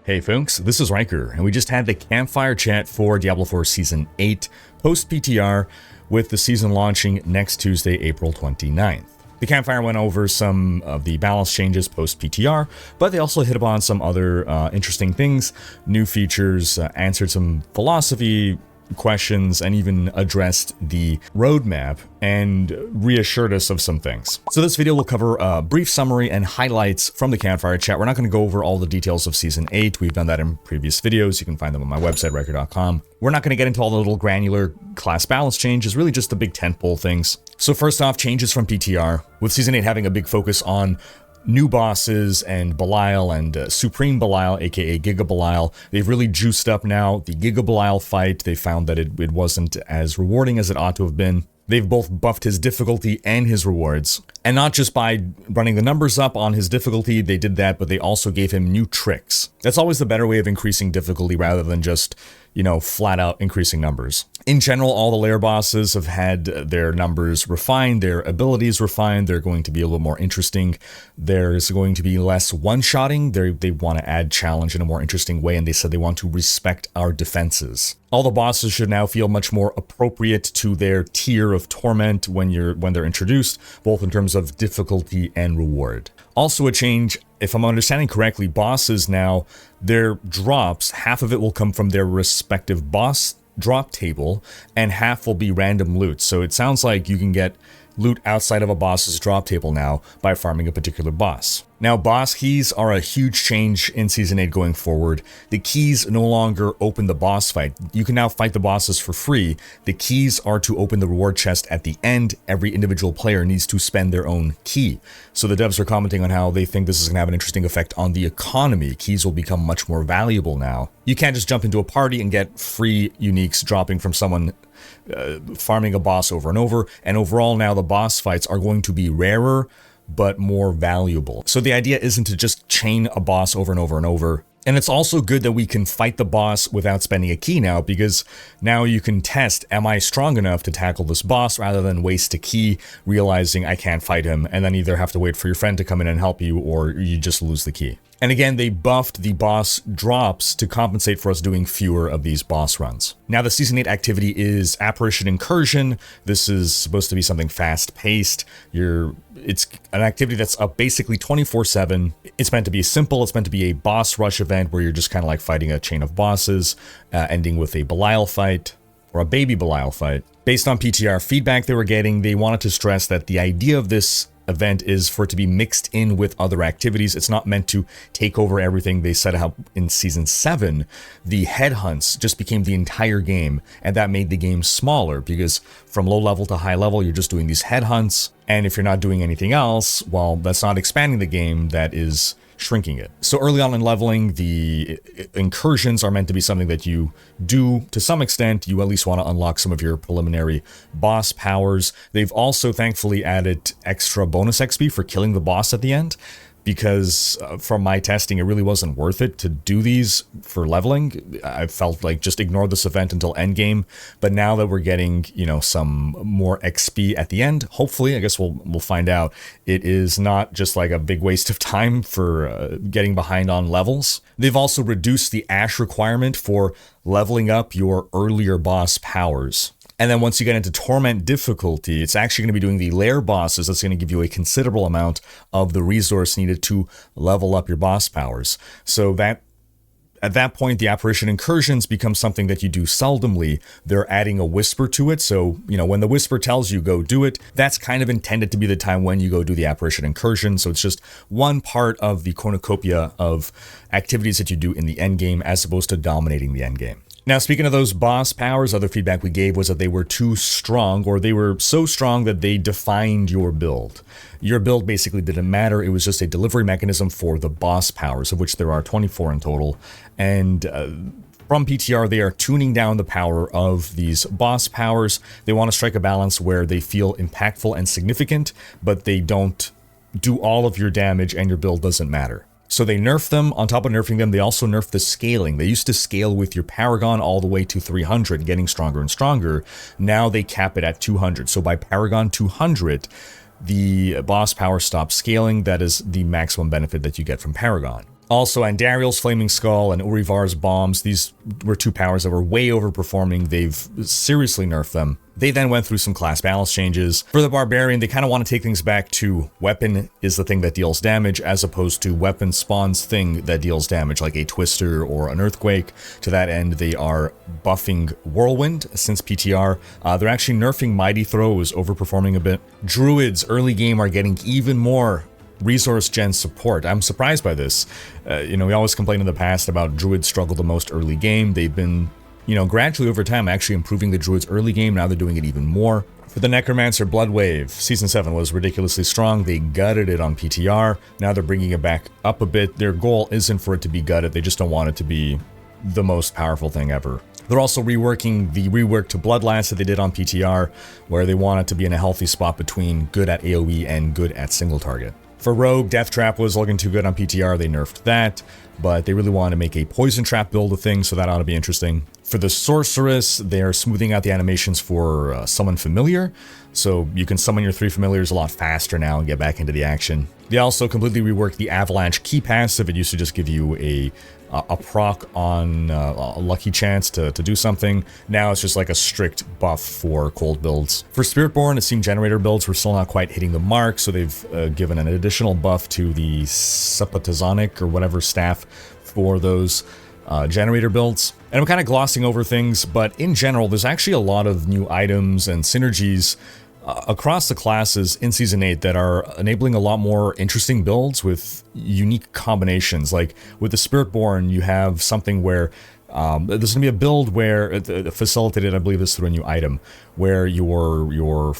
Hey folks, this is Rhykker, and we just had the Campfire chat for Diablo 4 Season 8 Post-PTR, with the season launching next Tuesday, April 29th. The Campfire went over some of the balance changes post-PTR, but they also hit upon some other interesting things, new features, answered some philosophy questions, and even addressed the roadmap and reassured us of some things. So this video will cover a brief summary and highlights from the Campfire chat. We're not going to go over all the details of Season 8. We've done that in previous videos. You can find them on my website, Rhykker.com. We're not going to get into all the little granular class balance changes, really just the big tentpole things. So first off, changes from PTR, with Season 8 having a big focus on new bosses and Belial and Supreme Belial, aka Giga Belial. They've really juiced up now the Giga Belial fight. They found that it wasn't as rewarding as it ought to have been. They've both buffed his difficulty and his rewards. And not just by running the numbers up on his difficulty, they did that, but they also gave him new tricks. That's always the better way of increasing difficulty rather than just, flat out increasing numbers. In general, all the lair bosses have had their numbers refined, their abilities refined. They're going to be a little more interesting. There's going to be less one-shotting. They want to add challenge in a more interesting way, and they said they want to respect our defenses. All the bosses should now feel much more appropriate to their tier of torment when they're introduced, both in terms of difficulty and reward. Also a change, if I'm understanding correctly, bosses now, their drops, half of it will come from their respective boss drop table, and half will be random loot. So it sounds like you can get loot outside of a boss's drop table now by farming a particular boss. Now, boss keys are a huge change in Season 8 going forward. The keys no longer open the boss fight. You can now fight the bosses for free. The keys are to open the reward chest at the end. Every individual player needs to spend their own key. So the devs are commenting on how they think this is going to have an interesting effect on the economy. Keys will become much more valuable now. You can't just jump into a party and get free uniques dropping from someone farming a boss over and over. And overall now the boss fights are going to be rarer, but more valuable. So the idea isn't to just chain a boss over and over and over. And it's also good that we can fight the boss without spending a key now, because now you can test, am I strong enough to tackle this boss, rather than waste a key realizing I can't fight him, and then either have to wait for your friend to come in and help you, or you just lose the key. And again, they buffed the boss drops to compensate for us doing fewer of these boss runs. Now, the Season 8 activity is Apparition Incursion. This is supposed to be something fast-paced. It's an activity that's up basically 24/7. It's meant to be simple. It's meant to be a boss rush event where you're just kind of like fighting a chain of bosses, ending with a Belial fight, or a baby Belial fight. Based on PTR feedback they were getting, they wanted to stress that the idea of this event is for it to be mixed in with other activities. It's not meant to take over everything. They set up in Season 7, the headhunts just became the entire game, and that made the game smaller, because from low level to high level, you're just doing these headhunts, and if you're not doing anything else, well, that's not expanding the game, that is shrinking it. So early on in leveling, the incursions are meant to be something that you do to some extent. You at least want to unlock some of your preliminary boss powers. They've also thankfully added extra bonus XP for killing the boss at the end, because from my testing, it really wasn't worth it to do these for leveling. I felt like just ignore this event until endgame. But now that we're getting, some more XP at the end, hopefully, I guess we'll find out, it is not just like a big waste of time for getting behind on levels. They've also reduced the ash requirement for leveling up your earlier boss powers. And then once you get into Torment difficulty, it's actually going to be doing the lair bosses. That's going to give you a considerable amount of the resource needed to level up your boss powers. So that at that point, the Apparition Incursions become something that you do seldomly. They're adding a whisper to it. So, when the whisper tells you go do it, that's kind of intended to be the time when you go do the Apparition Incursion. So it's just one part of the cornucopia of activities that you do in the endgame, as opposed to dominating the endgame. Now, speaking of those boss powers, other feedback we gave was that they were too strong, or they were so strong that they defined your build. Your build basically didn't matter. It was just a delivery mechanism for the boss powers, of which there are 24 in total. And from PTR, they are tuning down the power of these boss powers. They want to strike a balance where they feel impactful and significant, but they don't do all of your damage and your build doesn't matter. So they nerfed them. On top of nerfing them, they also nerfed the scaling. They used to scale with your Paragon all the way to 300, getting stronger and stronger. Now they cap it at 200. So by Paragon 200, the boss power stops scaling. That is the maximum benefit that you get from Paragon. Also, Andariel's Flaming Skull and Urivar's Bombs, these were two powers that were way overperforming. They've seriously nerfed them. They then went through some class balance changes. For the Barbarian, they kind of want to take things back to weapon is the thing that deals damage, as opposed to weapon spawns thing that deals damage, like a Twister or an Earthquake. To that end, they are buffing Whirlwind since PTR. They're actually nerfing Mighty Throws, overperforming a bit. Druids early game are getting even more resource gen support. I'm surprised by this. We always complained in the past about Druids struggle the most early game. They've been, gradually over time actually improving the Druids early game. Now they're doing it even more. For the Necromancer, Blood Wave, Season 7 was ridiculously strong. They gutted it on PTR. Now they're bringing it back up a bit. Their goal isn't for it to be gutted. They just don't want it to be the most powerful thing ever. They're also reworking the rework to Bloodlance that they did on PTR, where they want it to be in a healthy spot between good at AoE and good at single target. For Rogue, Death Trap was looking too good on PTR, they nerfed that, but they really wanted to make a Poison Trap build a thing, so that ought to be interesting. For the Sorceress, they're smoothing out the animations for Summon Familiar, so you can summon your 3 familiars a lot faster now and get back into the action. They also completely reworked the Avalanche Key passive. It used to just give you a proc on a lucky chance to do something. Now it's just like a strict buff for cold builds. For Spiritborn, it seemed generator builds were still not quite hitting the mark, so they've given an additional buff to the Sapatazonic or whatever staff for those generator builds. And I'm kind of glossing over things, but in general, there's actually a lot of new items and synergies across the classes in Season 8 that are enabling a lot more interesting builds with unique combinations. Like with the Spiritborn, you have something where there's going to be a build where, facilitated, I believe this through a new item, where your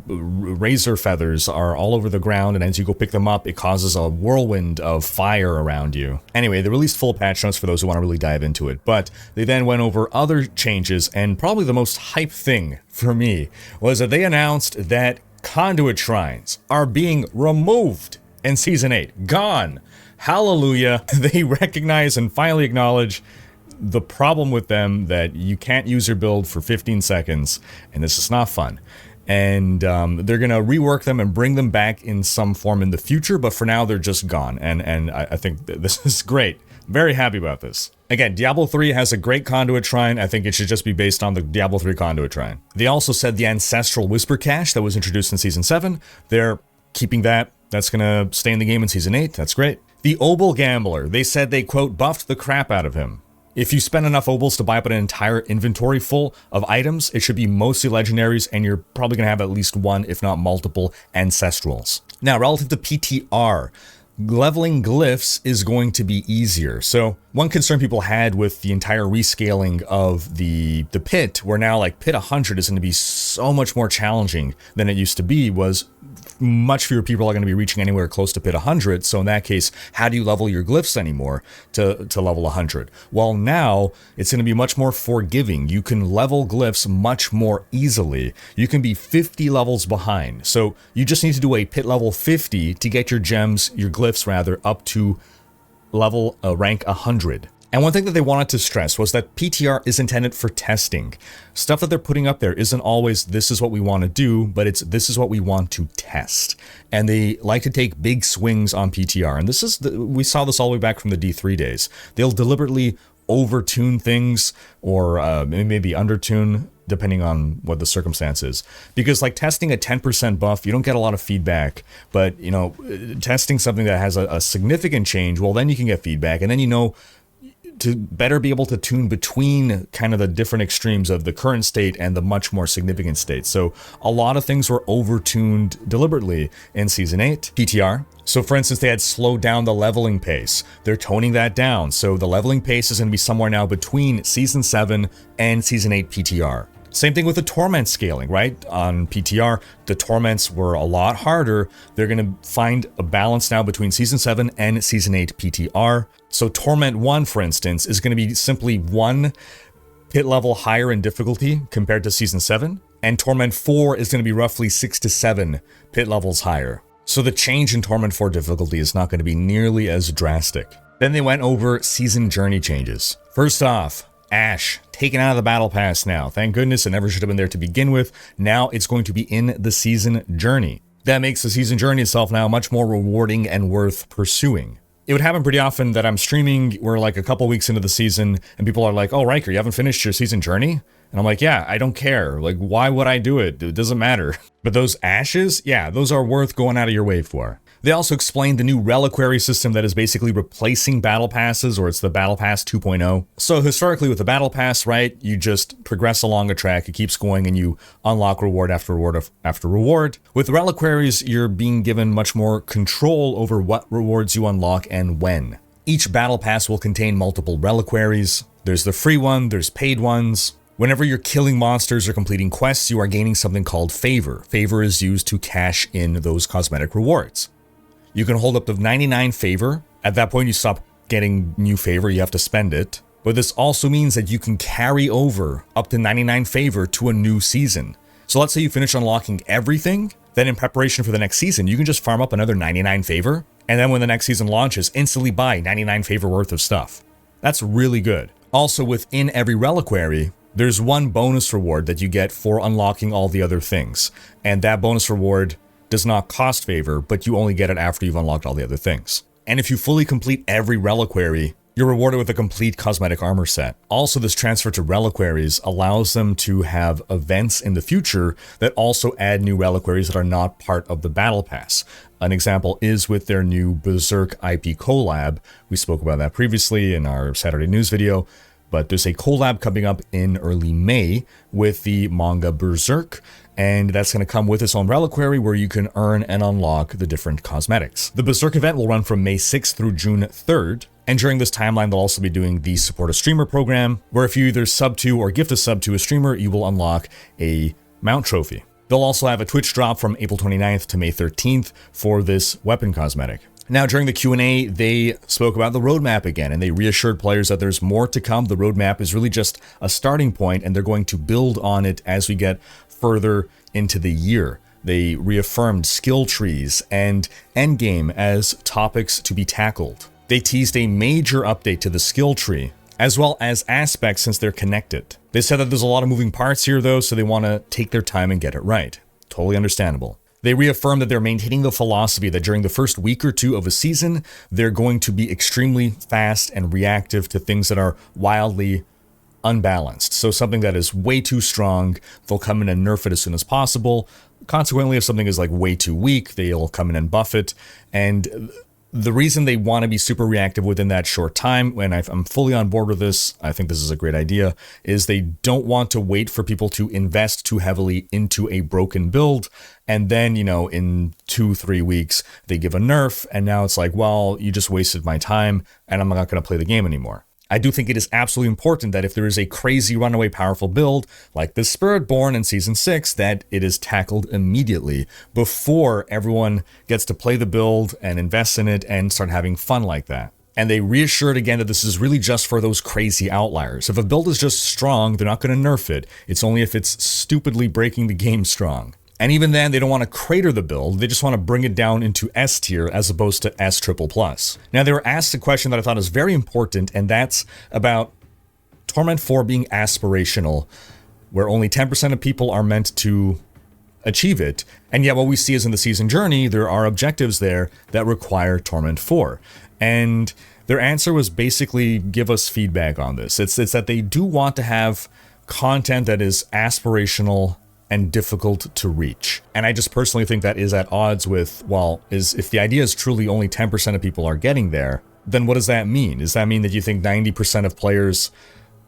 razor feathers are all over the ground, and as you go pick them up, it causes a whirlwind of fire around you. Anyway, they released full patch notes for those who want to really dive into it, but they then went over other changes, and probably the most hype thing for me was that they announced that conduit shrines are being removed in Season 8. Gone. Hallelujah. They recognize and finally acknowledge the problem with them, that you can't use your build for 15 seconds, and this is not fun. And they're going to rework them and bring them back in some form in the future, but for now they're just gone, and I think this is great. Very happy about this. Again, Diablo 3 has a great conduit shrine. I think it should just be based on the Diablo 3 conduit shrine. They also said the Ancestral Whisper Cache that was introduced in Season 7, they're keeping that. That's going to stay in the game in Season 8. That's great. The Obol Gambler, they said they, quote, buffed the crap out of him. If you spend enough obols to buy up an entire inventory full of items, it should be mostly legendaries, and you're probably going to have at least one, if not multiple, ancestrals. Now, relative to PTR, leveling glyphs is going to be easier. So one concern people had with the entire rescaling of the pit, where now like pit 100 is going to be so much more challenging than it used to be, was much fewer people are going to be reaching anywhere close to pit 100. So in that case, how do you level your glyphs anymore to level 100? Well, now it's going to be much more forgiving. You can level glyphs much more easily. You can be 50 levels behind. So you just need to do a pit level 50 to get your gems, your glyphs rather, up to level rank 100. And one thing that they wanted to stress was that PTR is intended for testing. Stuff that they're putting up there isn't always this is what we want to do, but it's this is what we want to test. And they like to take big swings on PTR. And this is we saw this all the way back from the D3 days. They'll deliberately overtune things, or maybe undertune, depending on what the circumstance is. Because like testing a 10% buff, you don't get a lot of feedback, but testing something that has a significant change, well, then you can get feedback, and then to better be able to tune between kind of the different extremes of the current state and the much more significant state. So a lot of things were overtuned deliberately in Season 8 PTR. So for instance, they had slowed down the leveling pace. They're toning that down. So the leveling pace is going to be somewhere now between Season 7 and Season 8 PTR. Same thing with the torment scaling, right? On PTR, the torments were a lot harder. They're going to find a balance now between Season 7 and Season 8 PTR. So Torment 1, for instance, is going to be simply 1 pit level higher in difficulty compared to Season 7. And Torment 4 is going to be roughly 6 to 7 pit levels higher. So the change in Torment 4 difficulty is not going to be nearly as drastic. Then they went over Season Journey changes. First off, Ash, taken out of the Battle Pass now. Thank goodness, it never should have been there to begin with. Now it's going to be in the Season Journey. That makes the Season Journey itself now much more rewarding and worth pursuing. It would happen pretty often that I'm streaming, we're like a couple weeks into the season, and people are like, oh, Rhykker, you haven't finished your season journey? And I'm like, yeah, I don't care. Like, why would I do it? It doesn't matter. But those ashes, yeah, those are worth going out of your way for. They also explained the new Reliquary system that is basically replacing Battle Passes, or it's the Battle Pass 2.0. So historically with the Battle Pass, right, you just progress along a track, it keeps going, and you unlock reward after reward after reward. With Reliquaries, you're being given much more control over what rewards you unlock and when. Each Battle Pass will contain multiple Reliquaries. There's the free one, there's paid ones. Whenever you're killing monsters or completing quests, you are gaining something called Favor. Favor is used to cash in those cosmetic rewards. You can hold up to 99 favor. At that point, you stop getting new favor, you have to spend it. But this also means that you can carry over up to 99 favor to a new season. So let's say you finish unlocking everything, then in preparation for the next season, you can just farm up another 99 favor, and then when the next season launches, instantly buy 99 favor worth of stuff. That's really good. Also, within every reliquary, there's one bonus reward that you get for unlocking all the other things. And that bonus reward does not cost favor, but you only get it after you've unlocked all the other things. And if you fully complete every reliquary, you're rewarded with a complete cosmetic armor set. Also, this transfer to reliquaries allows them to have events in the future that also add new reliquaries that are not part of the battle pass. An example is with their new Berserk IP collab. We spoke about that previously in our Saturday news video, but there's a collab coming up in early May with the manga Berserk, and that's going to come with its own reliquary where you can earn and unlock the different cosmetics. The Berserk event will run from May 6th through June 3rd, and during this timeline they'll also be doing the Support a Streamer program, where if you either sub to or gift a sub to a streamer, you will unlock a mount trophy. They'll also have a Twitch drop from April 29th to May 13th for this weapon cosmetic. Now, during the Q&A, they spoke about the roadmap again, and they reassured players that there's more to come. The roadmap is really just a starting point, and they're going to build on it as we get further into the year. They reaffirmed skill trees and endgame as topics to be tackled. They teased a major update to the skill tree, as well as aspects since they're connected. They said that there's a lot of moving parts here though, so they want to take their time and get it right. Totally understandable. They reaffirmed that they're maintaining the philosophy that during the first week or two of a season, they're going to be extremely fast and reactive to things that are wildly unbalanced. So something that is way too strong, they'll come in and nerf it as soon as possible. Consequently, if something is like way too weak, they'll come in and buff it. And the reason they want to be super reactive within that short time, and I'm fully on board with this, I think this is a great idea, is they don't want to wait for people to invest too heavily into a broken build, and then, you know, in 2-3 weeks, they give a nerf, and now it's like, well, you just wasted my time, and I'm not going to play the game anymore. I do think it is absolutely important that if there is a crazy runaway powerful build, like the Spiritborn in Season 6, that it is tackled immediately before everyone gets to play the build and invest in it and start having fun like that. And they reassured again that this is really just for those crazy outliers. If a build is just strong, they're not going to nerf it. It's only if it's stupidly breaking the game strong. And even then, they don't want to crater the build, they just want to bring it down into S tier as opposed to S triple plus. Now, they were asked a question that I thought is very important, and that's about Torment 4 being aspirational, where only 10% of people are meant to achieve it. And yet what we see is in the season journey, there are objectives there that require Torment 4. And their answer was basically give us feedback on this. It's that they do want to have content that is aspirational and difficult to reach. And I just personally think that is at odds with, well, if the idea is truly only 10% of people are getting there, then what does that mean? Does that mean that you think 90% of players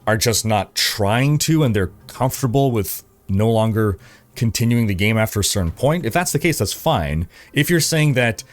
are just not trying to and they're comfortable with no longer continuing the game after a certain point? If that's the case, that's fine. If you're saying that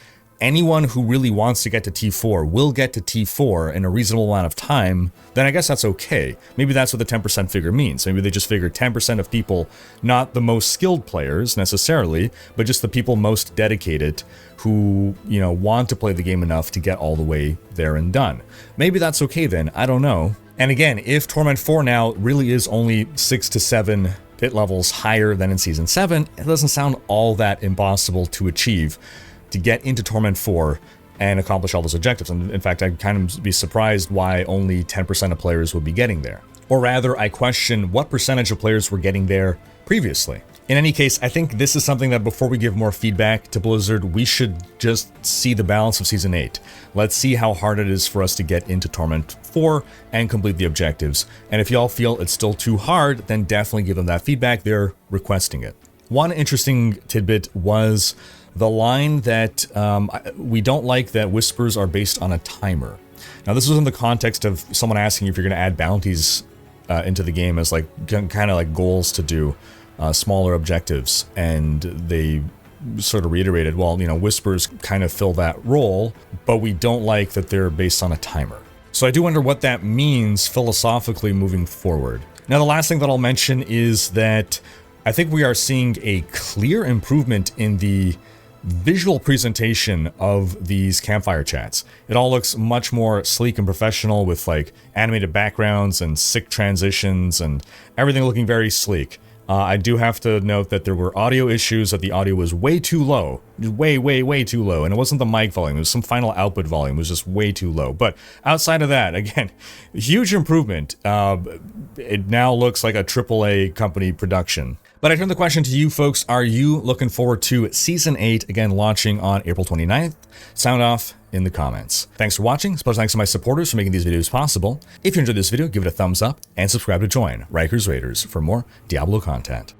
anyone who really wants to get to T4 will get to T4 in a reasonable amount of time, then I guess that's okay. Maybe that's what the 10% figure means. Maybe they just figure 10% of people, not the most skilled players necessarily, but just the people most dedicated who, you know, want to play the game enough to get all the way there and done. Maybe that's okay then, I don't know. And again, if Torment 4 now really is only 6 to 7 pit levels higher than in Season 7, it doesn't sound all that impossible to achieve, to get into Torment 4 and accomplish all those objectives. And in fact, I'd kind of be surprised why only 10% of players would be getting there. Or rather, I question what percentage of players were getting there previously. In any case, I think this is something that before we give more feedback to Blizzard, we should just see the balance of Season 8. Let's see how hard it is for us to get into Torment 4 and complete the objectives. And if y'all feel it's still too hard, then definitely give them that feedback. They're requesting it. One interesting tidbit was the line that we don't like that whispers are based on a timer. Now, this was in the context of someone asking if you're going to add bounties into the game as like kind of like goals to do smaller objectives, and they sort of reiterated, well, you know, whispers kind of fill that role, but we don't like that they're based on a timer. So I do wonder what that means philosophically moving forward. Now, the last thing that I'll mention is that I think we are seeing a clear improvement in the visual presentation of these campfire chats. It all looks much more sleek and professional with like animated backgrounds and sick transitions and everything looking very sleek. I do have to note that there were audio issues, that the audio was way too low. Way too low. And it wasn't the mic volume, it was some final output volume. It was just way too low. But outside of that, again, huge improvement. It now looks like a AAA company production. But I turn the question to you folks. Are you looking forward to Season 8, again, launching on April 29th? Sound off in the comments. Thanks for watching. Special thanks to my supporters for making these videos possible. If you enjoyed this video, give it a thumbs up and subscribe to join Rhykkers Raiders for more Diablo content.